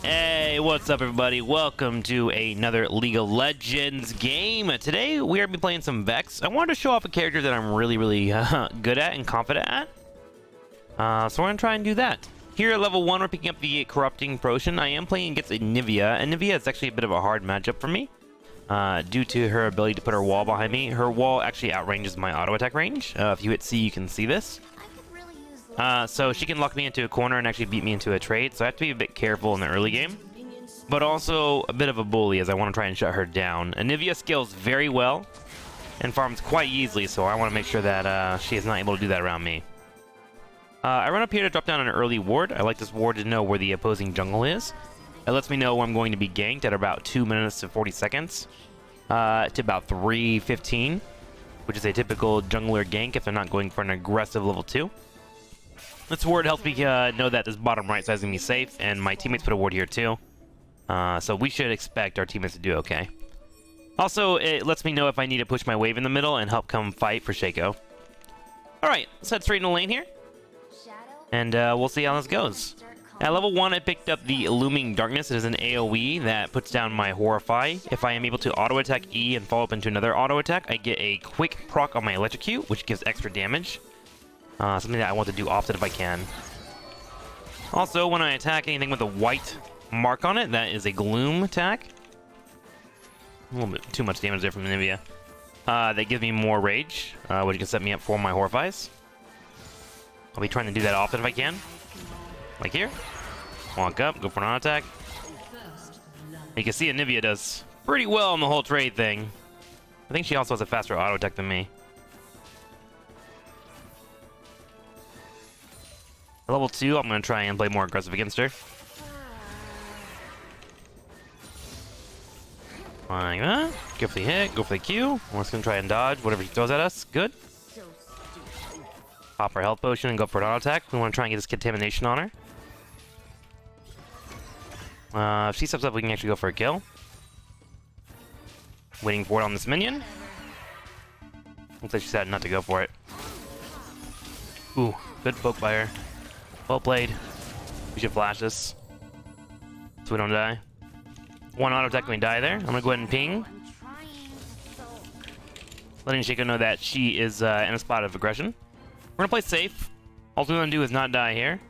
Hey, what's up everybody? Welcome to another League of Legends game. Today we are going to be playing some Vex. I wanted to show off a character that I'm really good at and confident at. So we're going to try and do that. Here at level 1 we're picking up the Corrupting Potion. I am playing against Nivea, and Nivea is actually a bit of a hard matchup for me. Due to her ability to put her wall behind me. Her wall actually outranges my auto attack range. If you hit C you can see this. So she can lock me into a corner and actually beat me into a trade, so I have to be a bit careful in the early game. But also a bit of a bully as I want to try and shut her down. Nivea scales very well and farms quite easily, so I want to make sure that she is not able to do that around me. I run up here to drop down an early ward. I like this ward to know where the opposing jungle is. It lets me know when I'm going to be ganked at about 2 minutes to 40 seconds to about 3:15, which is a typical jungler gank if they're not going for an aggressive level 2. This ward helps me know that this bottom right side is going to be safe, and my teammates put a ward here too. So we should expect our teammates to do okay. Also, it lets me know if I need to push my wave in the middle and help come fight for Shaco. Alright, let's head straight in the lane here. And we'll see how this goes. At level 1, I picked up the Looming Darkness. It is an AoE that puts down my Horrify. If I am able to auto-attack E and follow up into another auto-attack, I get a quick proc on my Electrocute, which gives extra damage. Something that I want to do often if I can. Also, when I attack anything with a white mark on it, that is a Gloom attack. A little bit too much damage there from Nivea. That gives me more rage, which can set me up for my Horrifies. I'll be trying to do that often if I can. Like here. Walk up, go for an auto attack. You can see Nivea does pretty well on the whole trade thing. I think she also has a faster auto attack than me. At level 2, I'm going to try and play more aggressive against her. Like that. Go for the hit, go for the Q. We're just going to try and dodge whatever she throws at us. Good. Pop our health potion and go for an auto attack. We want to try and get this contamination on her. If she steps up, we can actually go for a kill. Waiting for it on this minion. Looks like she decided not to go for it. Ooh, good poke by her. Well played. We should flash this so we don't die. One auto attack when we die there. I'm gonna go ahead and ping, letting Shaco know that she is in a spot of aggression. We're gonna play safe. All we're gonna do is not die here.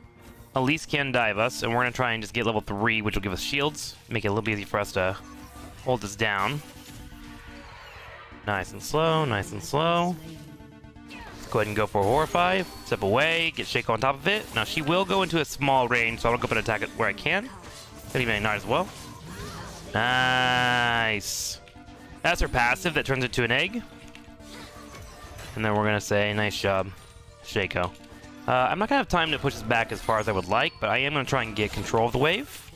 Elise can dive us, and we're gonna try and just get level 3, which will give us shields, make it a little bit easy for us to hold this down. Nice and slow, nice and slow. Go ahead and go for a Horrify, step away, get Shaco on top of it. Now she will go into a small range, so I'll go up and attack it where I can. Could even not as well. Nice. That's her passive that turns into an egg. And then we're gonna say, nice job, Shaco. I'm not gonna have time to push this back as far as I would like, but I am gonna try and get control of the wave.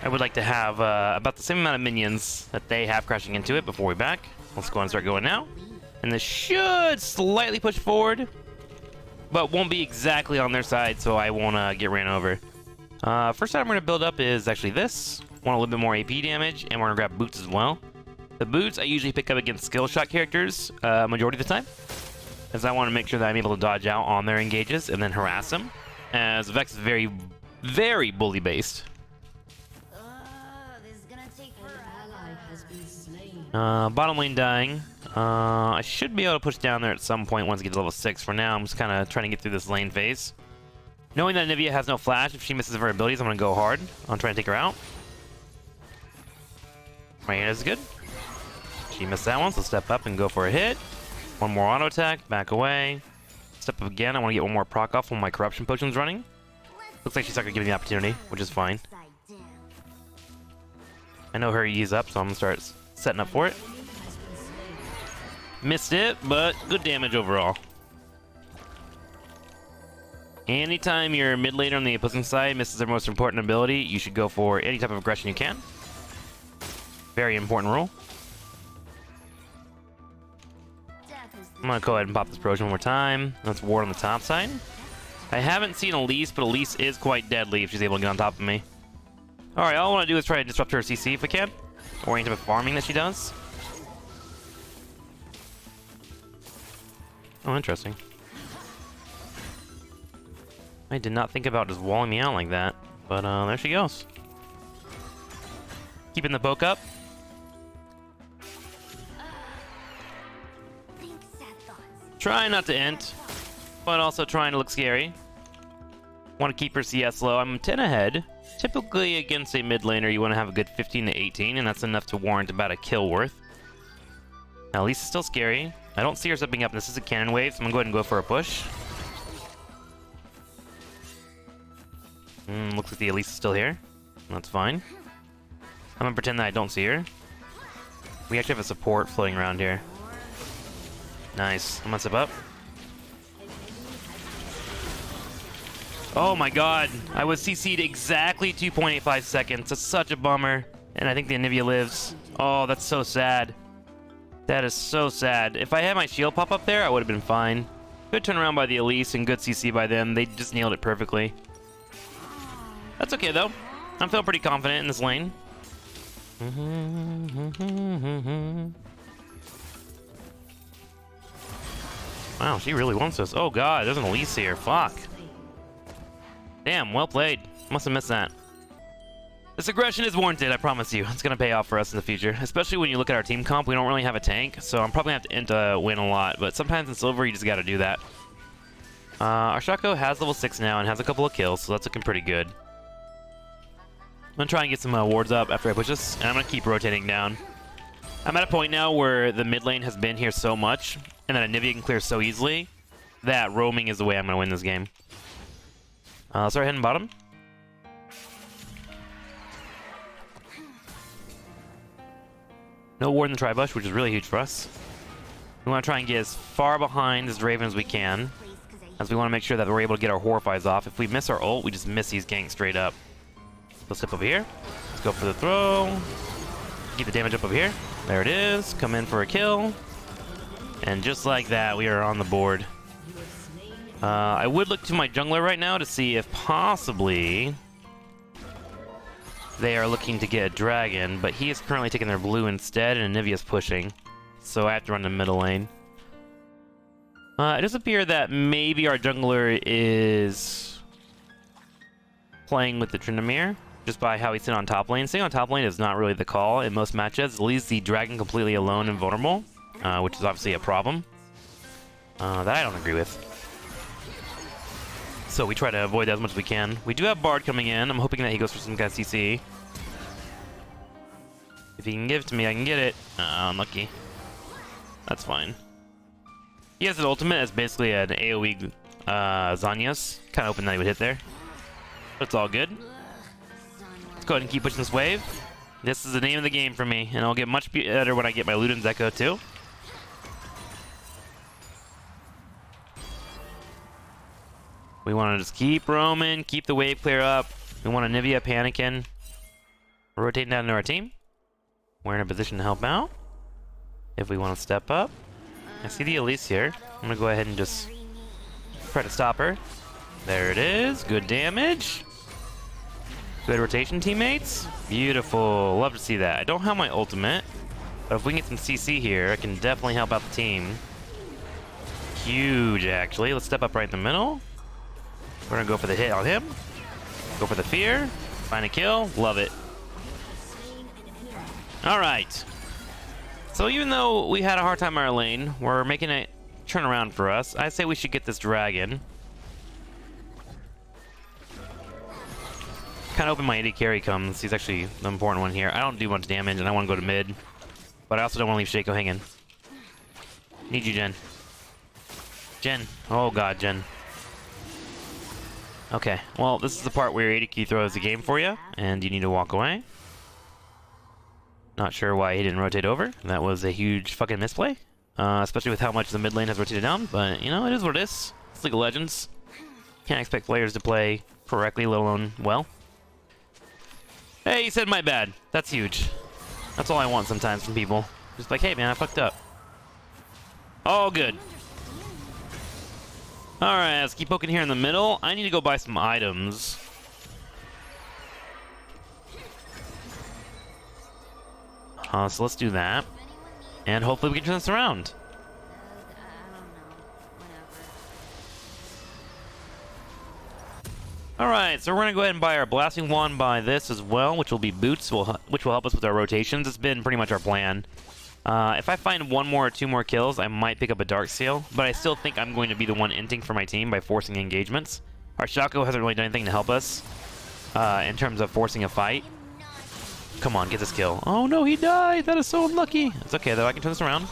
I would like to have about the same amount of minions that they have crashing into it before we back. Let's go and start going now. And this should slightly push forward, but won't be exactly on their side, so I won't get ran over. First item we're going to build up is actually this. Want a little bit more AP damage, and we're going to grab boots as well. The boots I usually pick up against skill shot characters majority of the time, as I want to make sure that I'm able to dodge out on their engages and then harass them, as Vex is very bully based. Bottom lane dying. I should be able to push down there at some point once I get to level 6. For now, I'm just kind of trying to get through this lane phase. Knowing that Nivea has no flash, if she misses her abilities, I'm going to go hard. I'll try and take her out. Right here is good. She missed that one, so step up and go for a hit. One more auto attack, back away. Step up again, I want to get one more proc off when my Corruption Potion's running. Looks like she's not going to give me the opportunity, which is fine. I know her E's up, so I'm going to start setting up for it. Missed it, but good damage overall. Anytime your mid laner on the opposing side misses their most important ability, you should go for any type of aggression you can. Very important rule. I'm gonna go ahead and pop this potion one more time. Let's ward on the top side. I haven't seen Elise, but Elise is quite deadly if she's able to get on top of me. Alright, all I want to do is try to disrupt her CC if I can. Or any type of farming that she does. Oh, interesting. I did not think about just walling me out like that, but there she goes. Keeping the poke up. Trying not to int, but also trying to look scary. Want to keep her CS low. I'm 10 ahead. Typically against a mid laner, you want to have a good 15 to 18, and that's enough to warrant about a kill worth. Now, Lisa's still scary. I don't see her stepping up, and this is a cannon wave, so I'm going to go ahead and go for a push. Looks like the Elise is still here. That's fine. I'm going to pretend that I don't see her. We actually have a support floating around here. Nice. I'm going to step up. Oh my god. I was CC'd exactly 2.85 seconds. That's such a bummer. And I think the Anivia lives. Oh, that's so sad. That is so sad. If I had my shield pop up there, I would have been fine. Good turnaround by the Elise and good CC by them. They just nailed it perfectly. That's okay, though. I'm feeling pretty confident in this lane. Wow, she really wants this. Oh god, there's an Elise here. Fuck. Damn, well played. Must have missed that. This aggression is warranted, I promise you. It's going to pay off for us in the future. Especially when you look at our team comp, we don't really have a tank, so I'm probably going to have to win a lot. But sometimes in Silver, you just got to do that. Our Shaco has level 6 now and has a couple of kills, so that's looking pretty good. I'm going to try and get some wards up after I push this, and I'm going to keep rotating down. I'm at a point now where the mid lane has been here so much, and that Anivia can clear so easily, that roaming is the way I'm going to win this game. Let's start heading bottom. No ward in the tri-bush, which is really huge for us. We want to try and get as far behind this Draven as we can, as we want to make sure that we're able to get our Horrifies off. If we miss our ult, we just miss these ganks straight up. Let's step over here. Let's go for the throw. Keep the damage up over here. There it is. Come in for a kill. And just like that, we are on the board. I would look to my jungler right now to see if possibly they are looking to get a dragon, but he is currently taking their blue instead, and Anivia's pushing. So I have to run the middle lane. It does appear that maybe our jungler is playing with the Tryndamere, just by how he's sitting on top lane. Staying on top lane is not really the call in most matches. It leaves the dragon completely alone and vulnerable, which is obviously a problem. That I don't agree with. So we try to avoid that as much as we can. We do have Bard coming in. I'm hoping that he goes for some kind of CC. If he can give it to me, I can get it. Unlucky. That's fine. He has an ultimate as basically an AoE Zhonya's. Kind of hoping that he would hit there. But it's all good. Let's go ahead and keep pushing this wave. This is the name of the game for me, and I'll get much better when I get my Luden's Echo too. We want to just keep roaming, keep the wave clear up. We want Anivia panicking. We're rotating down to our team. We're in a position to help out. If we want to step up. I see the Elise here. I'm going to go ahead and just try to stop her. There it is. Good damage. Good rotation, teammates. Beautiful. Love to see that. I don't have my ultimate, but if we can get some CC here, I can definitely help out the team. Huge, actually. Let's step up right in the middle. We're gonna go for the hit on him. Go for the fear. Find a kill. Love it. Alright. So even though we had a hard time in our lane, we're making it turn around for us. I say we should get this dragon. Kind of hoping my AD carry comes. He's actually the important one here. I don't do much damage and I want to go to mid. But I also don't want to leave Shaco hanging. Need you, Jen. Jen. Oh god, Jen. Okay, well, this is the part where your AD key throws the game for you, and you need to walk away. Not sure why he didn't rotate over. That was a huge fucking misplay. Especially with how much the mid lane has rotated down, but, you know, it is what it is. It's League of Legends. Can't expect players to play correctly, let alone well. Hey, you said my bad. That's huge. That's all I want sometimes from people. Just like, hey man, I fucked up. All good. Alright, let's keep poking here in the middle. I need to go buy some items. So let's do that. And hopefully we can turn this around. Alright, so we're going to go ahead and buy our Blasting Wand, buy this as well, which will be boots, which will help us with our rotations. It's been pretty much our plan. If I find one more or two more kills, I might pick up a Dark Seal, but I still think I'm going to be the one inting for my team by forcing engagements. Our Shaco hasn't really done anything to help us in terms of forcing a fight. Come on, get this kill. Oh no, he died! That is so unlucky! It's okay though, I can turn this around.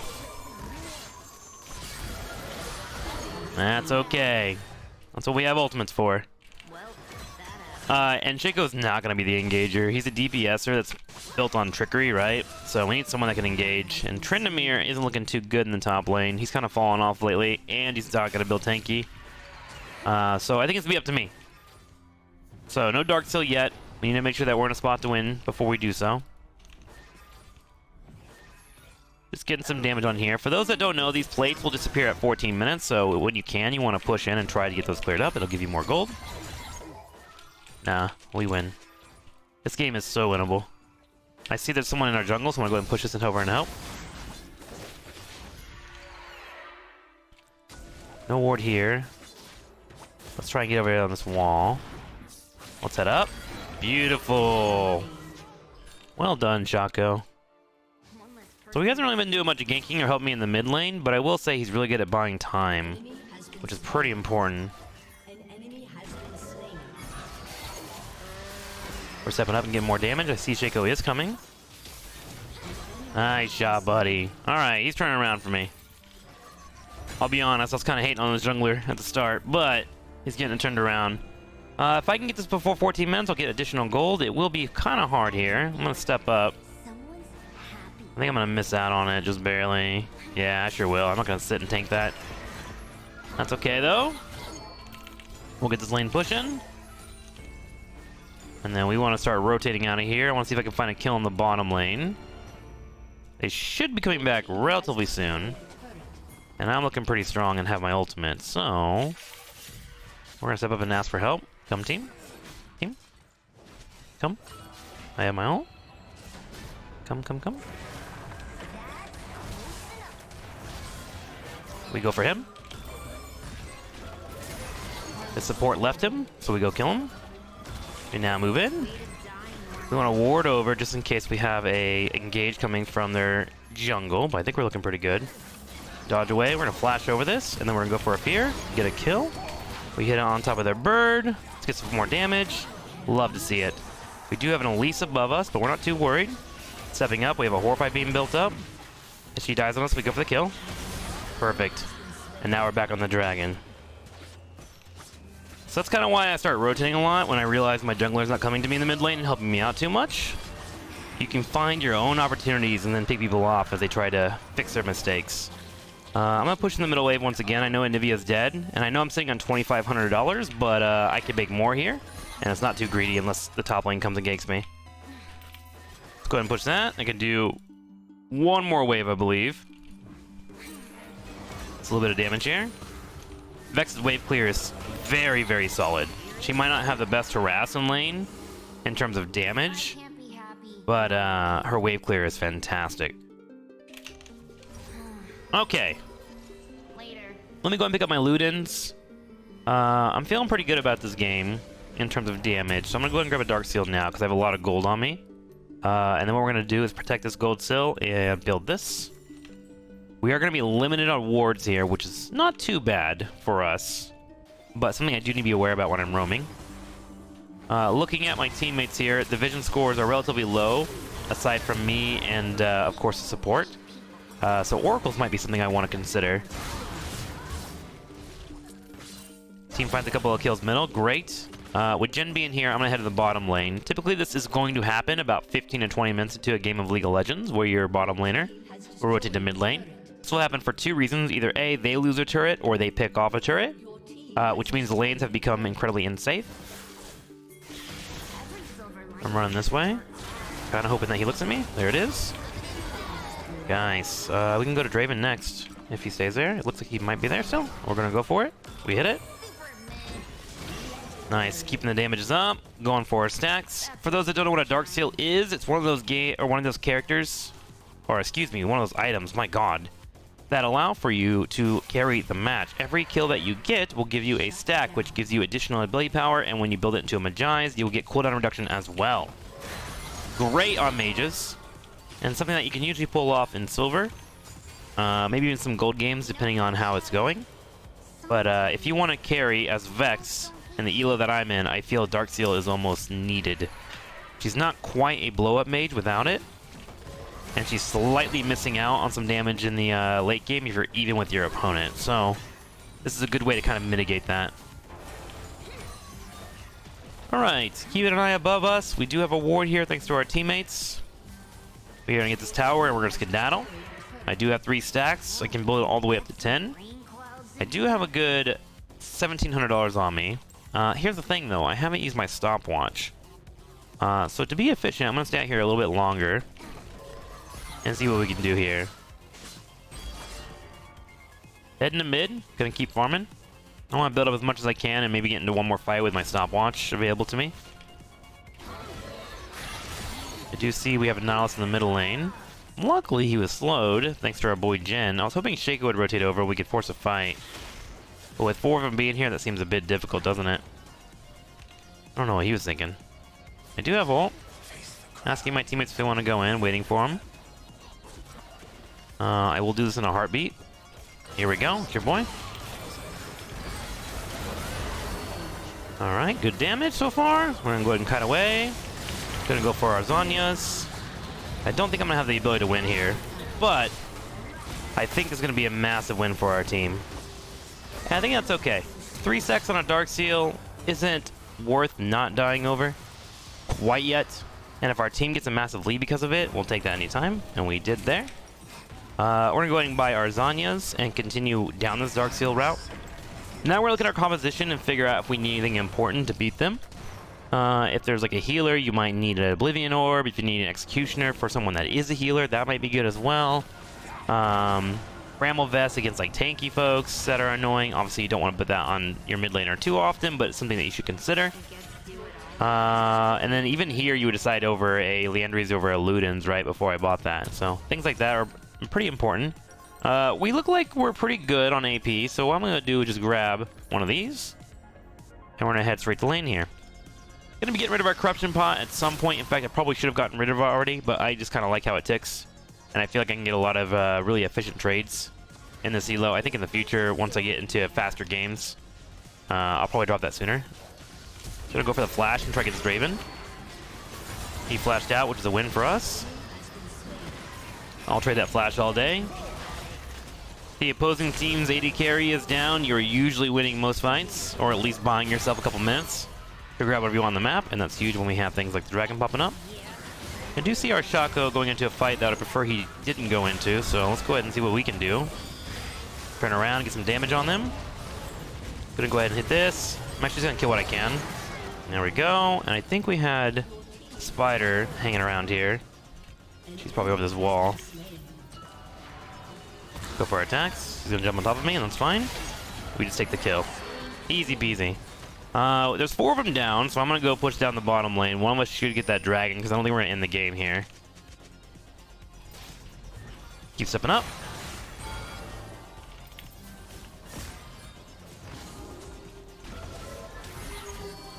That's okay. That's what we have ultimates for. And Shaco's not going to be the engager. He's a DPSer that's built on trickery, right? So we need someone that can engage. And Tryndamere isn't looking too good in the top lane. He's kind of fallen off lately, and he's not going to build tanky. So I think it's going to be up to me. So no Dark Seal yet. We need to make sure that we're in a spot to win before we do so. Just getting some damage on here. For those that don't know, these plates will disappear at 14 minutes, so when you can, you want to push in and try to get those cleared up. It'll give you more gold. Nah, we win. This game is so winnable. I see there's someone in our jungle, so I'm going to go ahead and push this over and help. No ward here. Let's try and get over here on this wall. Let's head up. Beautiful. Well done, Shaco. So he hasn't really been doing much of ganking or helping me in the mid lane, but I will say he's really good at buying time, which is pretty important. We're stepping up and getting more damage. I see Shaco is coming. Nice job, buddy. Alright, he's turning around for me. I'll be honest, I was kind of hating on this jungler at the start, but he's getting it turned around. If I can get this before 14 minutes, I'll get additional gold. It will be kind of hard here. I'm going to step up. I think I'm going to miss out on it, just barely. Yeah, I sure will. I'm not going to sit and tank that. That's okay, though. We'll get this lane pushing. And then we want to start rotating out of here. I want to see if I can find a kill in the bottom lane. They should be coming back relatively soon. And I'm looking pretty strong and have my ultimate, so... We're going to step up and ask for help. Come, team. Team. Come. I have my ult. Come, come, come. We go for him. The support left him, so we go kill him. We now move in. We want to ward over just in case we have a engage coming from their jungle, but I think we're looking pretty good. Dodge away. We're going to flash over this, and then we're going to go for a fear. Get a kill. We hit it on top of their bird. Let's get some more damage. Love to see it. We do have an Elise above us, but we're not too worried. Stepping up, we have a Horfire beam built up. If she dies on us, we go for the kill. Perfect. And now we're back on the dragon. So that's kind of why I start rotating a lot when I realize my jungler's not coming to me in the mid lane and helping me out too much. You can find your own opportunities and then pick people off as they try to fix their mistakes. I'm going to push in the middle wave once again. I know Anivia's dead, and I know I'm sitting on $2,500, but I can make more here, and it's not too greedy unless the top lane comes and ganks me. Let's go ahead and push that. I can do one more wave, I believe. It's a little bit of damage here. Vex's wave clear is very, very solid. She might not have the best harass in lane in terms of damage, but her wave clear is fantastic. Okay. Let me go and pick up my Ludens. I'm feeling pretty good about this game in terms of damage, so I'm gonna go ahead and grab a Dark Seal now because I have a lot of gold on me. And then what we're gonna do is protect this gold seal and build this. We are gonna be limited on wards here, which is not too bad for us, but something I do need to be aware about when I'm roaming. Looking at my teammates here, the vision scores are relatively low, aside from me and of course the support. So oracles might be something I want to consider. Team finds a couple of kills middle. Great. With Jhin being here, I'm going to head to the bottom lane. Typically, this is going to happen about 15 to 20 minutes into a game of League of Legends, where your bottom laner will rotate to mid lane. This will happen for two reasons. Either A, they lose a turret, or they pick off a turret, which means the lanes have become incredibly unsafe. I'm running this way. Kind of hoping that he looks at me. There it is. Nice. We can go to Draven next if he stays there. It looks like he might be there still. We're going to go for it. We hit it. Nice. Keeping the damages up. Going for our stacks. For those that don't know what a Dark Seal is, it's one of those characters, or excuse me, one of those items. My God. that allow for you to carry the match. Every kill that you get will give you a stack, which gives you additional ability power, and when you build it into a Magi's, you'll get cooldown reduction as well. Great on mages, and something that you can usually pull off in silver, maybe even some gold games, depending on how it's going. But if you want to carry as Vex, in the elo that I'm in, I feel Darksteel is almost needed. She's not quite a blow-up mage without it, and she's slightly missing out on some damage in the late game if you're even with your opponent. So this is a good way to kind of mitigate that. Alright, keeping an eye above us. We do have a ward here thanks to our teammates. We're going to get this tower and we're going to skedaddle. I do have 3 stacks. I can build it all the way up to 10. I do have a good $1,700 on me. Here's the thing though, I haven't used my stopwatch. So to be efficient, I'm going to stay out here a little bit longer and see what we can do here. Heading to mid, gonna keep farming. I want to build up as much as I can and maybe get into one more fight with my stopwatch available to me. I do see we have a Nautilus in the middle lane. Luckily, he was slowed, thanks to our boy Jin. I was hoping Shaco would rotate over, we could force a fight. But with 4 of them being here, that seems a bit difficult, doesn't it? I don't know what he was thinking. I do have ult. Asking my teammates if they want to go in, waiting for him. I will do this in a heartbeat. Here we go, it's your boy. Alright, good damage so far. We're gonna go ahead and cut away. Gonna go for our Zanyas. I don't think I'm gonna have the ability to win here, but I think it's gonna be a massive win for our team. And I think that's okay. 3 stacks on a Darksteel isn't worth not dying over quite yet. And if our team gets a massive lead because of it, we'll take that anytime, and we did there. We're going to go ahead and buy our Zanyas and continue down this Darksteel route. Now we're looking at our composition and figure out if we need anything important to beat them. If there's like a healer, you might need an Oblivion Orb. If you need an Executioner for someone that is a healer, that might be good as well. Bramble Vest against like tanky folks that are annoying. Obviously you don't want to put that on your mid laner too often, but it's something that you should consider. And then even here you would decide over a Liandry's over a Luden's right before I bought that. So things like that are pretty important. We look like we're pretty good on AP, so what I'm going to do is just grab one of these, and we're going to head straight to lane here. Going to be getting rid of our Corruption Pot at some point. In fact, I probably should have gotten rid of it already, but I just kind of like how it ticks, and I feel like I can get a lot of really efficient trades in this elo. I think in the future, once I get into faster games, I'll probably drop that sooner. So I'm going to go for the flash and try to get this Draven. He flashed out, which is a win for us. I'll trade that flash all day. The opposing team's AD carry is down. You're usually winning most fights, or at least buying yourself a couple minutes to grab whatever you want on the map, and that's huge when we have things like the dragon popping up. I do see our Shaco going into a fight that I prefer he didn't go into, so let's go ahead and see what we can do. Turn around, get some damage on them. Gonna go ahead and hit this. I'm actually just gonna kill what I can. There we go, and I think we had Spider hanging around here. She's probably over this wall. Go for our attacks. He's gonna jump on top of me, and that's fine. We just take the kill. Easy peasy. There's 4 of them down, so I'm gonna go push down the bottom lane. One of us should get that dragon, because I don't think we're gonna end the game here. Keep stepping up.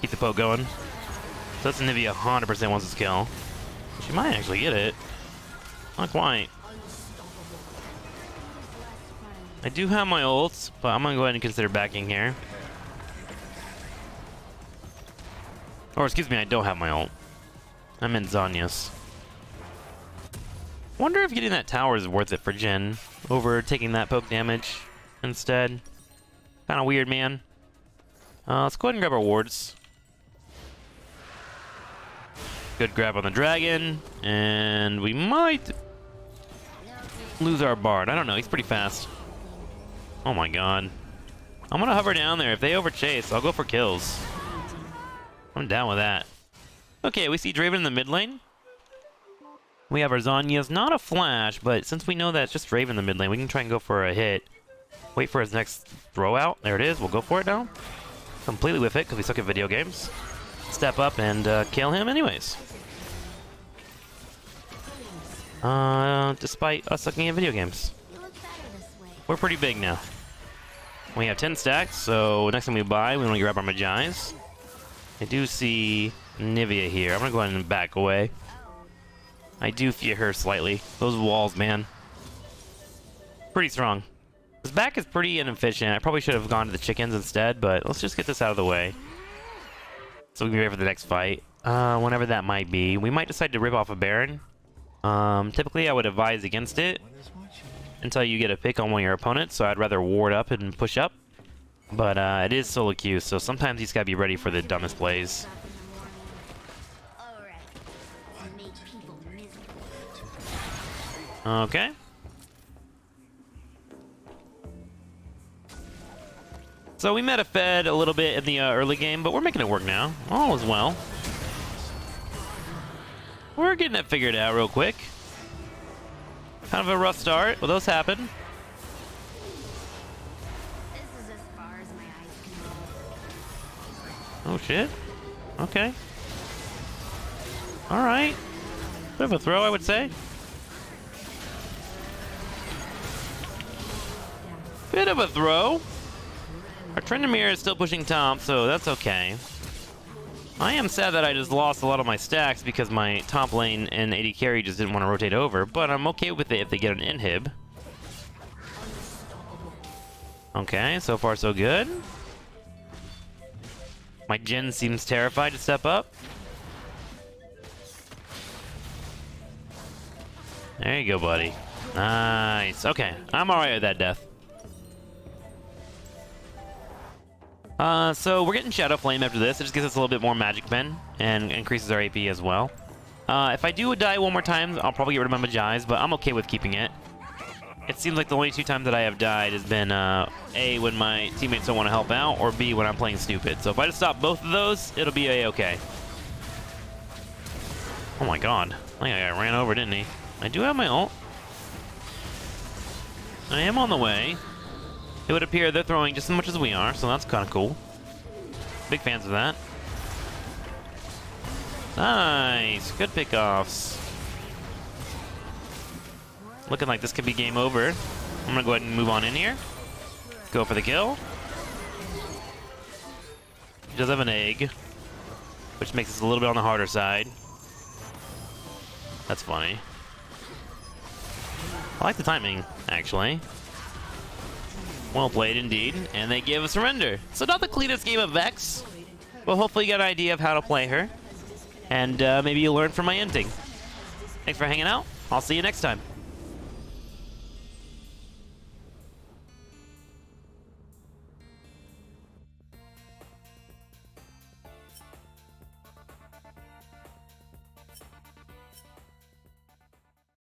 Keep the poke going. So that's Nivea 100% wants this kill. She might actually get it. Not quite. I do have my ults, but I'm gonna go ahead and consider backing here. Or excuse me, I don't have my ult. I'm in Zanyas. Wonder if getting that tower is worth it for Jin over taking that poke damage instead. Kind of weird, man. Let's go ahead and grab our wards. Good grab on the dragon, and we might lose our bard. I don't know, he's pretty fast. Oh my god. I'm gonna hover down there. If they overchase, I'll go for kills. I'm down with that. Okay, we see Draven in the mid lane. We have our Zanyas, not a flash, but since we know that it's just Draven in the mid lane, we can try and go for a hit. Wait for his next throw out. There it is. We'll go for it now. Completely with it, because we suck at video games. Step up and kill him anyways. Despite us sucking at video games. we're pretty big now. We have 10 stacks, so next time we buy, we want to grab our Magi's. I do see Nivea here. I'm going to go ahead and back away. I do fear her slightly. Those walls, man. Pretty strong. This back is pretty inefficient. I probably should have gone to the chickens instead, but let's just get this out of the way. So we can be ready for the next fight. Whenever that might be. We might decide to rip off a Baron. Typically, I would advise against it until you get a pick on one of your opponents, so I'd rather ward up and push up. But it is solo queue, so sometimes he's gotta be ready for the dumbest plays. Okay. So we met a Fed a little bit in the early game, but we're making it work now. All is well. We're getting it figured out real quick. Kind of a rough start, but those happen. This is as far as my eyes can go. Oh shit. Okay. Alright. Bit of a throw, I would say. Bit of a throw. Our Tryndamere is still pushing top, so that's okay. I am sad that I just lost a lot of my stacks because my top lane and AD carry just didn't want to rotate over, but I'm okay with it if they get an inhib. Okay, so far so good. My Jhin seems terrified to step up. There you go, buddy. Nice. Okay, I'm alright with that death. So we're getting Shadow Flame after this. It just gives us a little bit more magic pen and increases our AP as well. If I do die one more time, I'll probably get rid of my Magi's, but I'm okay with keeping it. It seems like the only 2 times that I have died has been A, when my teammates don't want to help out, or B, when I'm playing stupid. So if I just stop both of those, it'll be A-okay. Oh my god. I think I got ran over, didn't he? I do have my ult. I am on the way. It would appear they're throwing just as much as we are, so that's kind of cool. Big fans of that. Nice. Good pickoffs. Looking like this could be game over. I'm going to go ahead and move on in here. Go for the kill. He does have an egg, which makes us a little bit on the harder side. That's funny. I like the timing, actually. Well played indeed, and they give a surrender. So not the cleanest game of Vex, but hopefully you got an idea of how to play her, and maybe you learn from my inting. Thanks for hanging out. I'll see you next time.